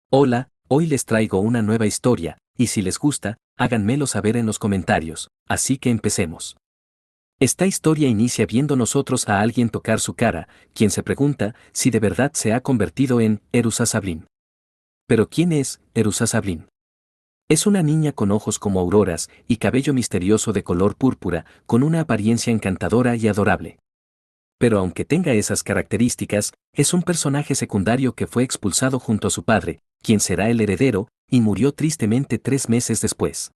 Hola, hoy les traigo una nueva historia, y si les gusta, háganmelo saber en los comentarios, así que empecemos. Esta historia inicia viendo nosotros a alguien tocar su cara, quien se pregunta si de verdad se ha convertido en Erusa Sablin. Pero ¿quién es Erusa Sablin? Es una niña con ojos como auroras y cabello misterioso de color púrpura, con una apariencia encantadora y adorable. Pero aunque tenga esas características, es un personaje secundario que fue expulsado junto a su padre, quien será el heredero, y murió tristemente 3 meses después.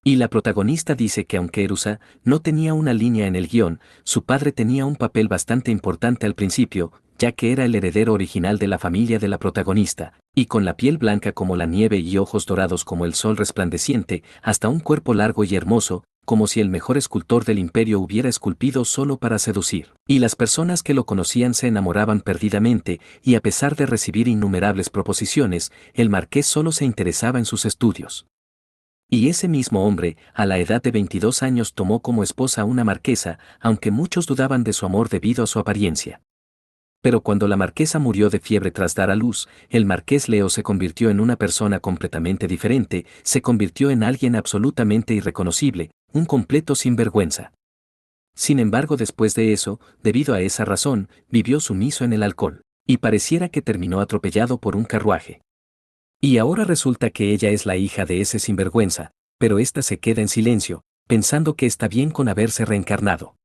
Y la protagonista dice que aunque Erusa no tenía una línea en el guión, su padre tenía un papel bastante importante al principio, ya que era el heredero original de la familia de la protagonista, y con la piel blanca como la nieve y ojos dorados como el sol resplandeciente, hasta un cuerpo largo y hermoso, como si el mejor escultor del imperio hubiera esculpido solo para seducir. Y las personas que lo conocían se enamoraban perdidamente, y a pesar de recibir innumerables proposiciones, el marqués solo se interesaba en sus estudios. Y ese mismo hombre, a la edad de 22 años, tomó como esposa a una marquesa, aunque muchos dudaban de su amor debido a su apariencia. Pero cuando la marquesa murió de fiebre tras dar a luz, el marqués Leo se convirtió en una persona completamente diferente, se convirtió en alguien absolutamente irreconocible, un completo sinvergüenza. Sin embargo, después de eso, debido a esa razón, vivió sumiso en el alcohol, y pareciera que terminó atropellado por un carruaje. Y ahora resulta que ella es la hija de ese sinvergüenza, pero ésta se queda en silencio, pensando que está bien con haberse reencarnado.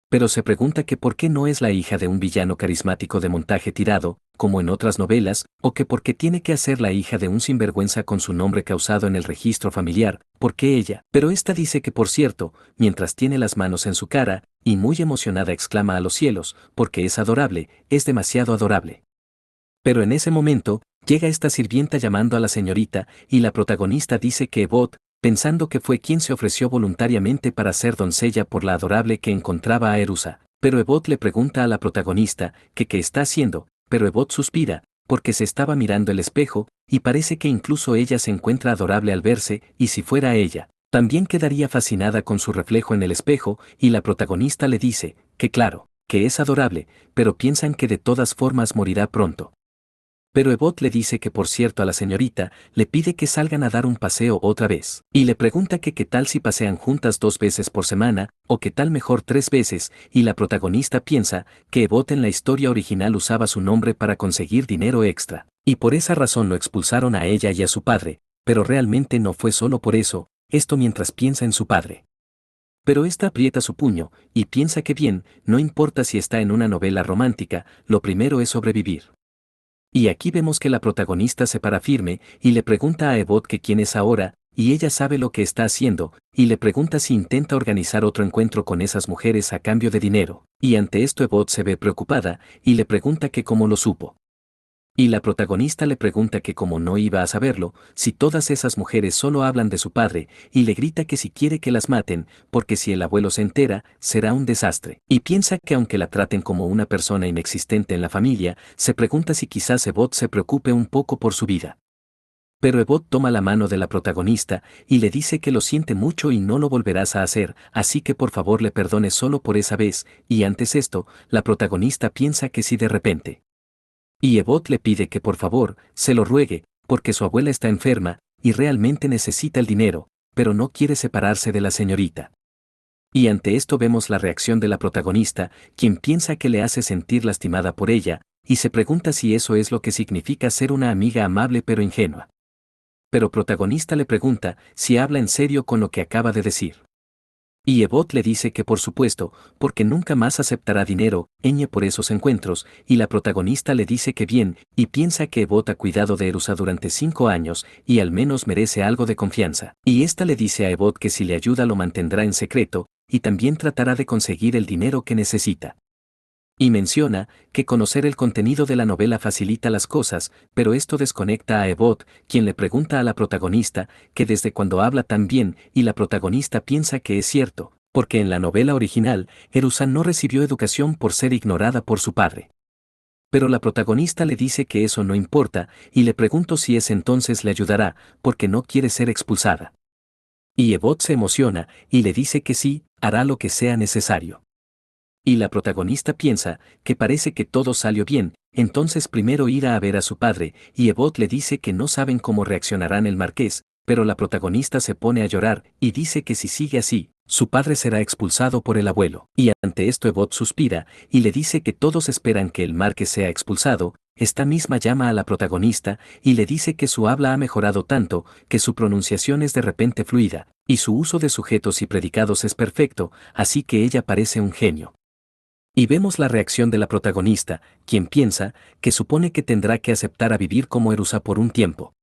Pero se pregunta que por qué no es la hija de un villano carismático de montaje tirado, como en otras novelas, o que por qué tiene que ser la hija de un sinvergüenza con su nombre causado en el registro familiar, ¿por qué ella? Pero esta dice que por cierto, mientras tiene las manos en su cara, y muy emocionada exclama a los cielos, porque es adorable, es demasiado adorable. Pero en ese momento, llega esta sirvienta llamando a la señorita, y la protagonista dice que Ebot, pensando que fue quien se ofreció voluntariamente para ser doncella por la adorable que encontraba a Erusa. Pero Ebot le pregunta a la protagonista que qué está haciendo, pero Ebot suspira, porque se estaba mirando el espejo, y parece que incluso ella se encuentra adorable al verse, y si fuera ella, también quedaría fascinada con su reflejo en el espejo, y la protagonista le dice, que claro, que es adorable, pero piensan que de todas formas morirá pronto. Pero Ebot le dice que por cierto a la señorita, le pide que salgan a dar un paseo otra vez, y le pregunta que qué tal si pasean juntas 2 veces por semana, o qué tal mejor 3 veces, y la protagonista piensa que Ebot en la historia original usaba su nombre para conseguir dinero extra, y por esa razón lo expulsaron a ella y a su padre, pero realmente no fue solo por eso, esto mientras piensa en su padre. Pero ésta aprieta su puño, y piensa que bien, no importa si está en una novela romántica, lo primero es sobrevivir. Y aquí vemos que la protagonista se para firme y le pregunta a Ebot que quién es ahora, y ella sabe lo que está haciendo, y le pregunta si intenta organizar otro encuentro con esas mujeres a cambio de dinero. Y ante esto Ebot se ve preocupada, y le pregunta que cómo lo supo. Y la protagonista le pregunta que cómo no iba a saberlo, si todas esas mujeres solo hablan de su padre, y le grita que si quiere que las maten, porque si el abuelo se entera, será un desastre. Y piensa que aunque la traten como una persona inexistente en la familia, se pregunta si quizás Ebot se preocupe un poco por su vida. Pero Ebot toma la mano de la protagonista y le dice que lo siente mucho y no lo volverás a hacer, así que por favor le perdone solo por esa vez, y antes esto, la protagonista piensa que si de repente. Y Ebot le pide que por favor, se lo ruegue, porque su abuela está enferma, y realmente necesita el dinero, pero no quiere separarse de la señorita. Y ante esto vemos la reacción de la protagonista, quien piensa que le hace sentir lastimada por ella, y se pregunta si eso es lo que significa ser una amiga amable pero ingenua. Pero protagonista le pregunta si habla en serio con lo que acaba de decir. Y Ebot le dice que por supuesto, porque nunca más aceptará dinero, por esos encuentros, y la protagonista le dice que bien, y piensa que Ebot ha cuidado de Erusa durante 5 años, y al menos merece algo de confianza. Y esta le dice a Ebot que si le ayuda lo mantendrá en secreto, y también tratará de conseguir el dinero que necesita. Y menciona que conocer el contenido de la novela facilita las cosas, pero esto desconecta a Ebot, quien le pregunta a la protagonista que desde cuando habla tan bien, y la protagonista piensa que es cierto, porque en la novela original, Erusa no recibió educación por ser ignorada por su padre. Pero la protagonista le dice que eso no importa, y le pregunto si es entonces le ayudará, porque no quiere ser expulsada. Y Ebot se emociona, y le dice que sí, hará lo que sea necesario. Y la protagonista piensa que parece que todo salió bien, entonces primero irá a ver a su padre, y Ebot le dice que no saben cómo reaccionarán el marqués, pero la protagonista se pone a llorar y dice que si sigue así, su padre será expulsado por el abuelo. Y ante esto Ebot suspira y le dice que todos esperan que el marqués sea expulsado. Esta misma llama a la protagonista y le dice que su habla ha mejorado tanto que su pronunciación es de repente fluida, y su uso de sujetos y predicados es perfecto, así que ella parece un genio. Y vemos la reacción de la protagonista, quien piensa que supone que tendrá que aceptar a vivir como Erusa por un tiempo.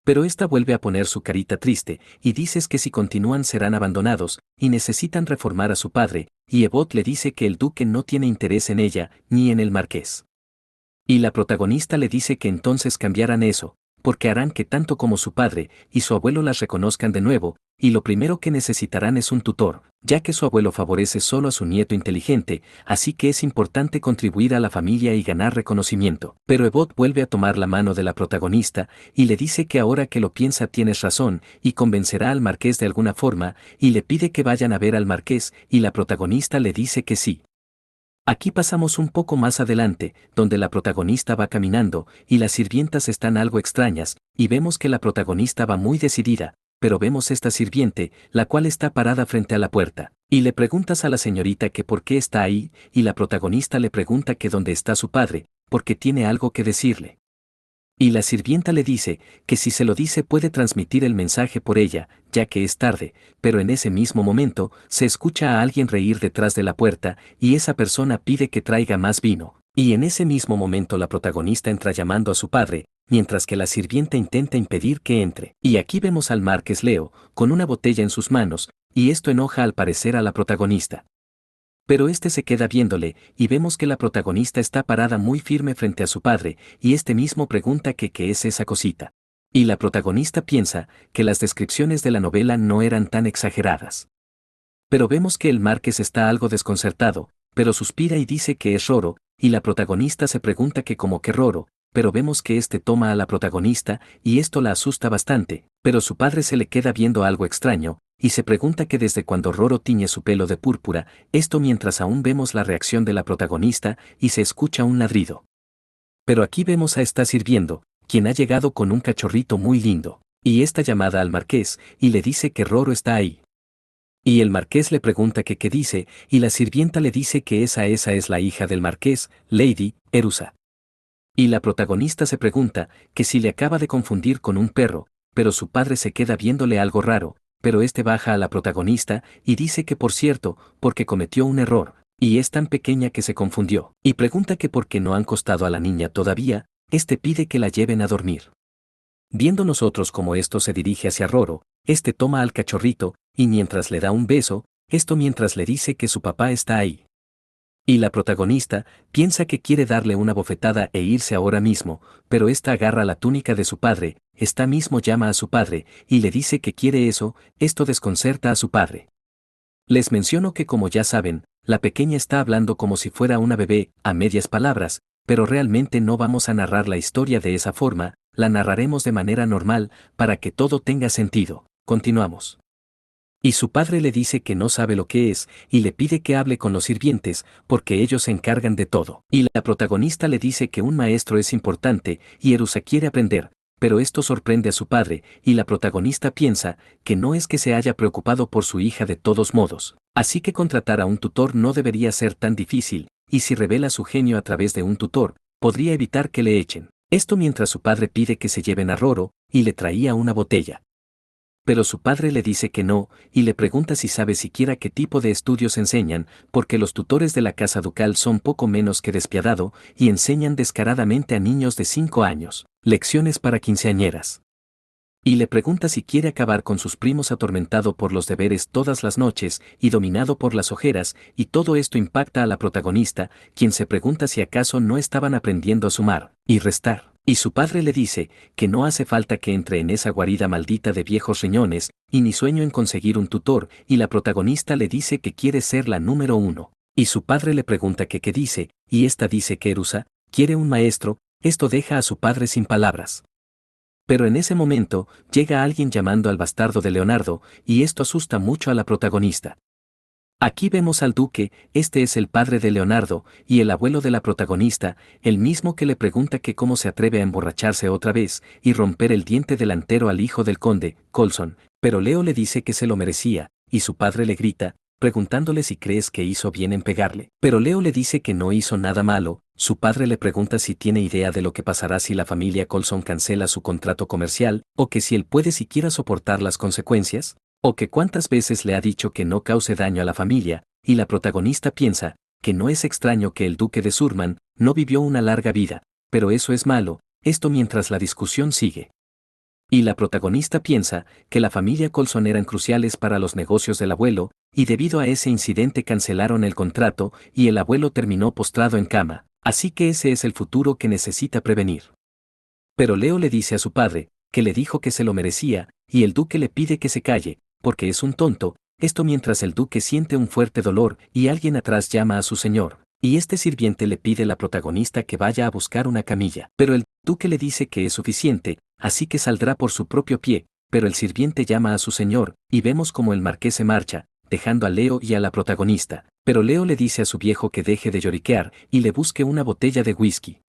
Pero esta vuelve a poner su carita triste, y dices que si continúan serán abandonados, y necesitan reformar a su padre, y Ebot le dice que el duque no tiene interés en ella, ni en el marqués. Y la protagonista le dice que entonces cambiarán eso, porque harán que tanto como su padre y su abuelo las reconozcan de nuevo, y lo primero que necesitarán es un tutor, ya que su abuelo favorece solo a su nieto inteligente, así que es importante contribuir a la familia y ganar reconocimiento. Pero Ebot vuelve a tomar la mano de la protagonista y le dice que ahora que lo piensa tienes razón, y convencerá al marqués de alguna forma, y le pide que vayan a ver al marqués, y la protagonista le dice que sí. Aquí pasamos un poco más adelante, donde la protagonista va caminando, y las sirvientas están algo extrañas, y vemos que la protagonista va muy decidida, pero vemos esta sirviente, la cual está parada frente a la puerta, y le preguntas a la señorita que por qué está ahí, y la protagonista le pregunta que dónde está su padre, porque tiene algo que decirle. Y la sirvienta le dice que si se lo dice puede transmitir el mensaje por ella, ya que es tarde, pero en ese mismo momento se escucha a alguien reír detrás de la puerta y esa persona pide que traiga más vino. Y en ese mismo momento la protagonista entra llamando a su padre, mientras que la sirvienta intenta impedir que entre. Y aquí vemos al marqués Leo, con una botella en sus manos, y esto enoja al parecer a la protagonista. Pero este se queda viéndole, y vemos que la protagonista está parada muy firme frente a su padre, y este mismo pregunta que qué es esa cosita. Y la protagonista piensa que las descripciones de la novela no eran tan exageradas. Pero vemos que el marqués está algo desconcertado, pero suspira y dice que es Roro, y la protagonista se pregunta que como que Roro, pero vemos que este toma a la protagonista, y esto la asusta bastante, pero su padre se le queda viendo algo extraño, y se pregunta que desde cuando Roro tiñe su pelo de púrpura, esto mientras aún vemos la reacción de la protagonista, y se escucha un ladrido. Pero aquí vemos a esta sirviendo, quien ha llegado con un cachorrito muy lindo, y esta llamada al marqués, y le dice que Roro está ahí. Y el marqués le pregunta que qué dice, y la sirvienta le dice que esa es la hija del marqués, Lady Erusa. Y la protagonista se pregunta que si le acaba de confundir con un perro, pero su padre se queda viéndole algo raro, pero este baja a la protagonista y dice que por cierto, porque cometió un error, y es tan pequeña que se confundió, y pregunta que por qué no han acostado a la niña todavía, este pide que la lleven a dormir. Viendo nosotros cómo esto se dirige hacia Roro, este toma al cachorrito, y mientras le da un beso, esto mientras le dice que su papá está ahí. Y la protagonista piensa que quiere darle una bofetada e irse ahora mismo, pero esta agarra la túnica de su padre, esta mismo llama a su padre, y le dice que quiere eso, esto desconcerta a su padre. Les menciono que como ya saben, la pequeña está hablando como si fuera una bebé, a medias palabras, pero realmente no vamos a narrar la historia de esa forma, la narraremos de manera normal, para que todo tenga sentido. Continuamos. Y su padre le dice que no sabe lo que es, y le pide que hable con los sirvientes, porque ellos se encargan de todo. Y la protagonista le dice que un maestro es importante, y Erusa quiere aprender, pero esto sorprende a su padre, y la protagonista piensa que no es que se haya preocupado por su hija de todos modos. Así que contratar a un tutor no debería ser tan difícil, y si revela su genio a través de un tutor, podría evitar que le echen. Esto mientras su padre pide que se lleven a Roro, y le traía una botella. Pero su padre le dice que no, y le pregunta si sabe siquiera qué tipo de estudios enseñan, porque los tutores de la casa ducal son poco menos que despiadado, y enseñan descaradamente a niños de 5 años, lecciones para quinceañeras. Y le pregunta si quiere acabar con sus primos atormentado por los deberes todas las noches y dominado por las ojeras, y todo esto impacta a la protagonista, quien se pregunta si acaso no estaban aprendiendo a sumar y restar. Y su padre le dice que no hace falta que entre en esa guarida maldita de viejos riñones, y ni sueño en conseguir un tutor, y la protagonista le dice que quiere ser la número 1. Y su padre le pregunta que qué dice, y esta dice que Erusa quiere un maestro, esto deja a su padre sin palabras. Pero en ese momento, llega alguien llamando al bastardo de Leonardo, y esto asusta mucho a la protagonista. Aquí vemos al duque, este es el padre de Leonardo, y el abuelo de la protagonista, el mismo que le pregunta que cómo se atreve a emborracharse otra vez y romper el diente delantero al hijo del conde, Colson, pero Leo le dice que se lo merecía, y su padre le grita, preguntándole si crees que hizo bien en pegarle. Pero Leo le dice que no hizo nada malo, su padre le pregunta si tiene idea de lo que pasará si la familia Colson cancela su contrato comercial, o que si él puede siquiera soportar las consecuencias. O que cuántas veces le ha dicho que no cause daño a la familia, y la protagonista piensa que no es extraño que el duque de Surman no vivió una larga vida, pero eso es malo, esto mientras la discusión sigue. Y la protagonista piensa que la familia Colson eran cruciales para los negocios del abuelo, y debido a ese incidente cancelaron el contrato y el abuelo terminó postrado en cama, así que ese es el futuro que necesita prevenir. Pero Leo le dice a su padre que le dijo que se lo merecía, y el duque le pide que se calle, porque es un tonto, esto mientras el duque siente un fuerte dolor y alguien atrás llama a su señor, y este sirviente le pide a la protagonista que vaya a buscar una camilla. Pero el duque le dice que es suficiente, así que saldrá por su propio pie, pero el sirviente llama a su señor, y vemos como el marqués se marcha, dejando a Leo y a la protagonista, pero Leo le dice a su viejo que deje de lloriquear y le busque una botella de whisky.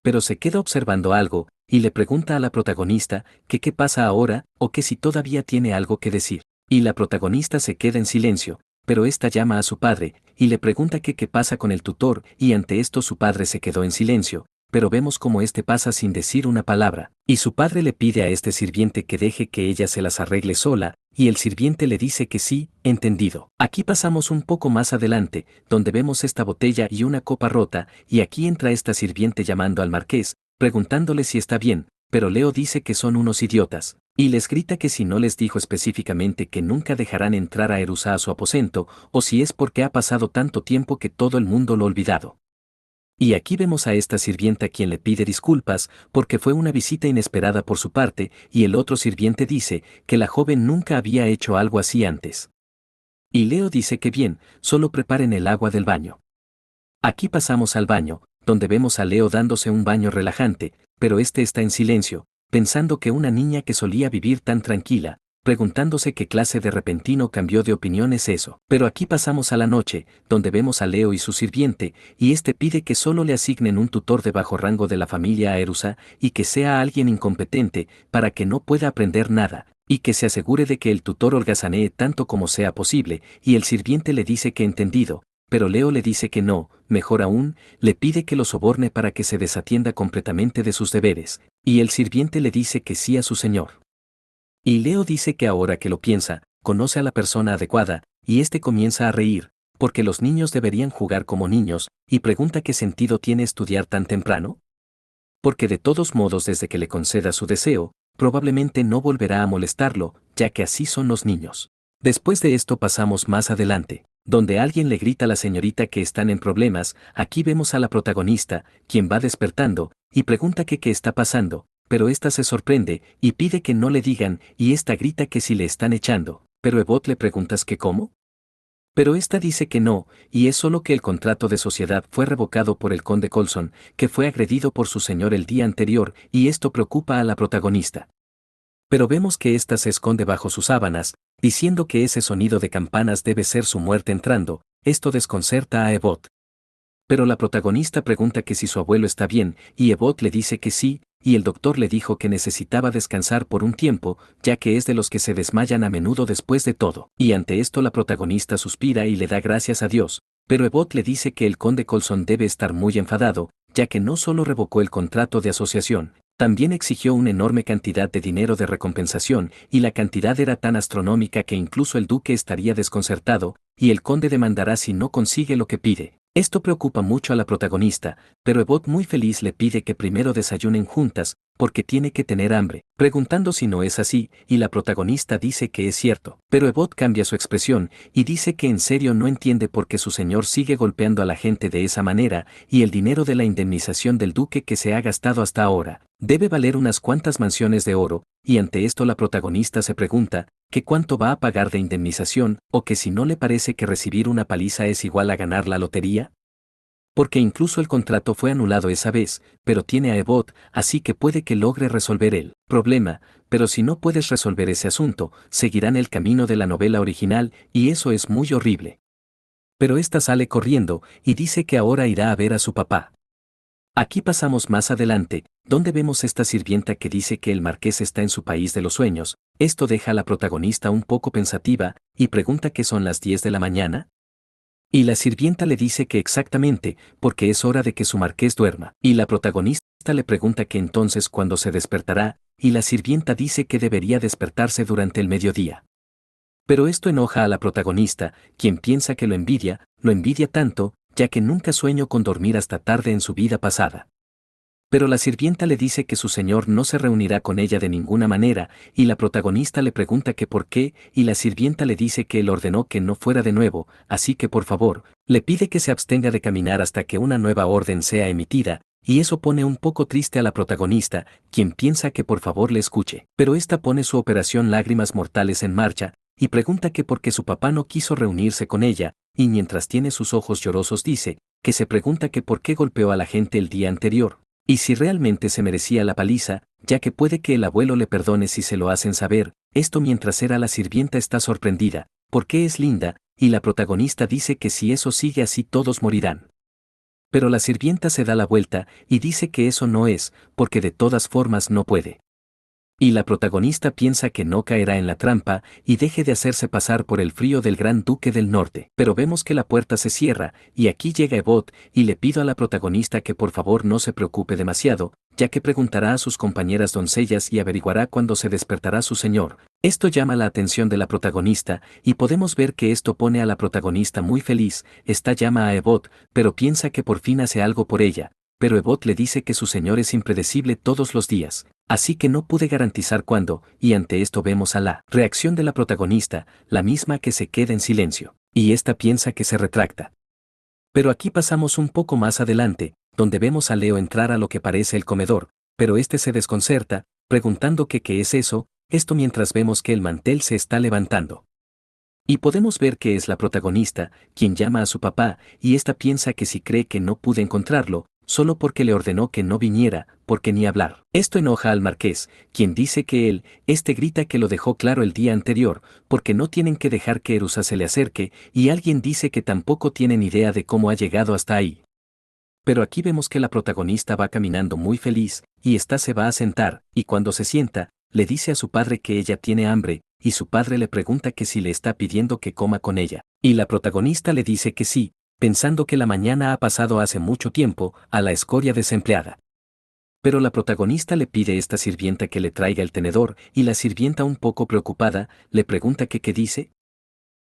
Pero se queda observando algo, y le pregunta a la protagonista que qué pasa ahora, o que si todavía tiene algo que decir. Y la protagonista se queda en silencio, pero esta llama a su padre, y le pregunta que qué pasa con el tutor, y ante esto su padre se quedó en silencio, pero vemos cómo este pasa sin decir una palabra, y su padre le pide a este sirviente que deje que ella se las arregle sola, y el sirviente le dice que sí, entendido. Aquí pasamos un poco más adelante, donde vemos esta botella y una copa rota, y aquí entra esta sirviente llamando al marqués, preguntándole si está bien, pero Leo dice que son unos idiotas, y les grita que si no les dijo específicamente que nunca dejarán entrar a Erusa a su aposento, o si es porque ha pasado tanto tiempo que todo el mundo lo ha olvidado. Y aquí vemos a esta sirvienta quien le pide disculpas porque fue una visita inesperada por su parte, y el otro sirviente dice que la joven nunca había hecho algo así antes. Y Leo dice que bien, solo preparen el agua del baño. Aquí pasamos al baño, donde vemos a Leo dándose un baño relajante, pero este está en silencio, pensando que una niña que solía vivir tan tranquila, preguntándose qué clase de repentino cambio de opinión es eso. Pero aquí pasamos a la noche, donde vemos a Leo y su sirviente, y este pide que solo le asignen un tutor de bajo rango de la familia Aerusa, y que sea alguien incompetente, para que no pueda aprender nada, y que se asegure de que el tutor holgazanee tanto como sea posible, y el sirviente le dice que entendido, pero Leo le dice que no, mejor aún, le pide que lo soborne para que se desatienda completamente de sus deberes, y el sirviente le dice que sí a su señor. Y Leo dice que ahora que lo piensa, conoce a la persona adecuada, y este comienza a reír, porque los niños deberían jugar como niños, y pregunta qué sentido tiene estudiar tan temprano. Porque de todos modos desde que le conceda su deseo, probablemente no volverá a molestarlo, ya que así son los niños. Después de esto pasamos más adelante, donde alguien le grita a la señorita que están en problemas, aquí vemos a la protagonista, quien va despertando, y pregunta que qué está pasando, pero ésta se sorprende, y pide que no le digan, y ésta grita que si le están echando, pero Ebot le preguntas que cómo. Pero ésta dice que no, y es solo que el contrato de sociedad fue revocado por el conde Colson, que fue agredido por su señor el día anterior, y esto preocupa a la protagonista. Pero vemos que ésta se esconde bajo sus sábanas, diciendo que ese sonido de campanas debe ser su muerte entrando, esto desconcerta a Ebot. Pero la protagonista pregunta que si su abuelo está bien, y Ebot le dice que sí, y el doctor le dijo que necesitaba descansar por un tiempo, ya que es de los que se desmayan a menudo después de todo. Y ante esto la protagonista suspira y le da gracias a Dios, pero Ebot le dice que el conde Colson debe estar muy enfadado, ya que no solo revocó el contrato de asociación, también exigió una enorme cantidad de dinero de recompensación, y la cantidad era tan astronómica que incluso el duque estaría desconcertado, y el conde demandará si no consigue lo que pide. Esto preocupa mucho a la protagonista, pero Ebot muy feliz le pide que primero desayunen juntas, porque tiene que tener hambre, preguntando si no es así, y la protagonista dice que es cierto, pero Ebot cambia su expresión, y dice que en serio no entiende por qué su señor sigue golpeando a la gente de esa manera, y el dinero de la indemnización del duque que se ha gastado hasta ahora, debe valer unas cuantas mansiones de oro, y ante esto la protagonista se pregunta, que cuánto va a pagar de indemnización, o que si no le parece que recibir una paliza es igual a ganar la lotería. Porque incluso el contrato fue anulado esa vez, pero tiene a Ebot, así que puede que logre resolver el problema, pero si no puedes resolver ese asunto, seguirán el camino de la novela original, y eso es muy horrible. Pero ésta sale corriendo y dice que ahora irá a ver a su papá. Aquí pasamos más adelante, donde vemos esta sirvienta que dice que el marqués está en su país de los sueños. Esto deja a la protagonista un poco pensativa y pregunta qué son las 10 de la mañana. Y la sirvienta le dice que exactamente, porque es hora de que su marqués duerma. Y la protagonista le pregunta que entonces cuándo se despertará, y la sirvienta dice que debería despertarse durante el mediodía. Pero esto enoja a la protagonista, quien piensa que lo envidia tanto, ya que nunca sueño con dormir hasta tarde en su vida pasada. Pero la sirvienta le dice que su señor no se reunirá con ella de ninguna manera, y la protagonista le pregunta que por qué, y la sirvienta le dice que él ordenó que no fuera de nuevo, así que por favor, le pide que se abstenga de caminar hasta que una nueva orden sea emitida, y eso pone un poco triste a la protagonista, quien piensa que por favor le escuche. Pero esta pone su operación Lágrimas Mortales en marcha, y pregunta que por qué su papá no quiso reunirse con ella, y mientras tiene sus ojos llorosos dice, que se pregunta que por qué golpeó a la gente el día anterior. Y si realmente se merecía la paliza, ya que puede que el abuelo le perdone si se lo hacen saber, esto mientras la sirvienta está sorprendida, porque es linda, y la protagonista dice que si eso sigue así todos morirán. Pero la sirvienta se da la vuelta y dice que eso no es, porque de todas formas no puede. Y la protagonista piensa que no caerá en la trampa y deje de hacerse pasar por el frío del gran duque del norte. Pero vemos que la puerta se cierra, y aquí llega Ebot, y le pido a la protagonista que por favor no se preocupe demasiado, ya que preguntará a sus compañeras doncellas y averiguará cuándo se despertará su señor. Esto llama la atención de la protagonista, y podemos ver que esto pone a la protagonista muy feliz. Esta llama a Ebot, pero piensa que por fin hace algo por ella. Pero Ebot le dice que su señor es impredecible todos los días, así que no pude garantizar cuándo, y ante esto vemos a la reacción de la protagonista, la misma que se queda en silencio, y esta piensa que se retracta. Pero aquí pasamos un poco más adelante, donde vemos a Leo entrar a lo que parece el comedor, pero este se desconcerta, preguntando que qué es eso, esto mientras vemos que el mantel se está levantando. Y podemos ver que es la protagonista, quien llama a su papá, y esta piensa que si cree que no pude encontrarlo, solo porque le ordenó que no viniera, porque ni hablar. Esto enoja al marqués, quien dice que grita que lo dejó claro el día anterior, porque no tienen que dejar que Erusa se le acerque, y alguien dice que tampoco tienen idea de cómo ha llegado hasta ahí. Pero aquí vemos que la protagonista va caminando muy feliz, y ésta se va a sentar, y cuando se sienta, le dice a su padre que ella tiene hambre, y su padre le pregunta que si le está pidiendo que coma con ella, y la protagonista le dice que sí, pensando que la mañana ha pasado hace mucho tiempo, a la escoria desempleada. Pero la protagonista le pide a esta sirvienta que le traiga el tenedor, y la sirvienta un poco preocupada, le pregunta que qué dice.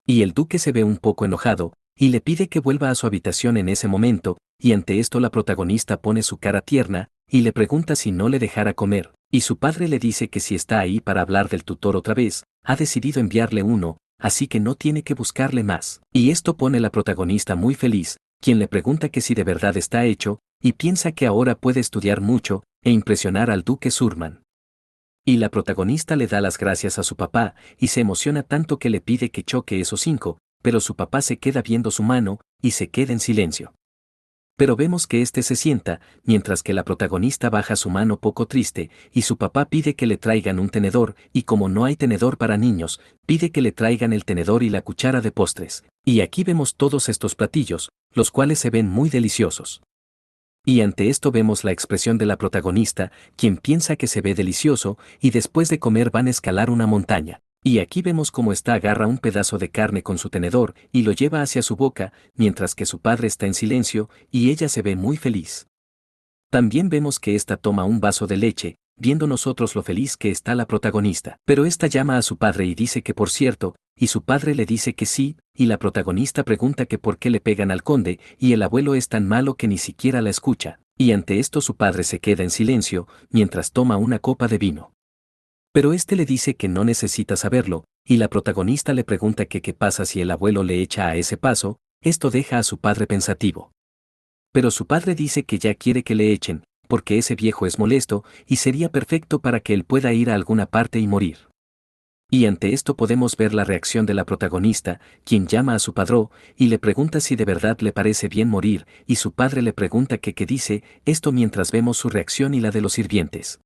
Y el duque se ve un poco enojado, y le pide que vuelva a su habitación en ese momento, y ante esto la protagonista pone su cara tierna, y le pregunta si no le dejara comer, y su padre le dice que si está ahí para hablar del tutor otra vez, ha decidido enviarle uno, así que no tiene que buscarle más. Y esto pone a la protagonista muy feliz, quien le pregunta que si de verdad está hecho, y piensa que ahora puede estudiar mucho, e impresionar al duque Surman. Y la protagonista le da las gracias a su papá, y se emociona tanto que le pide que choque esos 5, pero su papá se queda viendo su mano, y se queda en silencio. Pero vemos que este se sienta, mientras que la protagonista baja su mano poco triste, y su papá pide que le traigan un tenedor, y como no hay tenedor para niños, pide que le traigan el tenedor y la cuchara de postres. Y aquí vemos todos estos platillos, los cuales se ven muy deliciosos. Y ante esto vemos la expresión de la protagonista, quien piensa que se ve delicioso, y después de comer van a escalar una montaña. Y aquí vemos cómo ésta agarra un pedazo de carne con su tenedor, y lo lleva hacia su boca, mientras que su padre está en silencio, y ella se ve muy feliz. También vemos que ésta toma un vaso de leche, viendo nosotros lo feliz que está la protagonista. Pero ésta llama a su padre y dice que por cierto, y su padre le dice que sí, y la protagonista pregunta que por qué le pegan al conde, y el abuelo es tan malo que ni siquiera la escucha, y ante esto su padre se queda en silencio, mientras toma una copa de vino. Pero este le dice que no necesita saberlo, y la protagonista le pregunta que qué pasa si el abuelo le echa a ese paso, esto deja a su padre pensativo. Pero su padre dice que ya quiere que le echen, porque ese viejo es molesto, y sería perfecto para que él pueda ir a alguna parte y morir. Y ante esto podemos ver la reacción de la protagonista, quien llama a su padrón, y le pregunta si de verdad le parece bien morir, y su padre le pregunta que qué dice, esto mientras vemos su reacción y la de los sirvientes.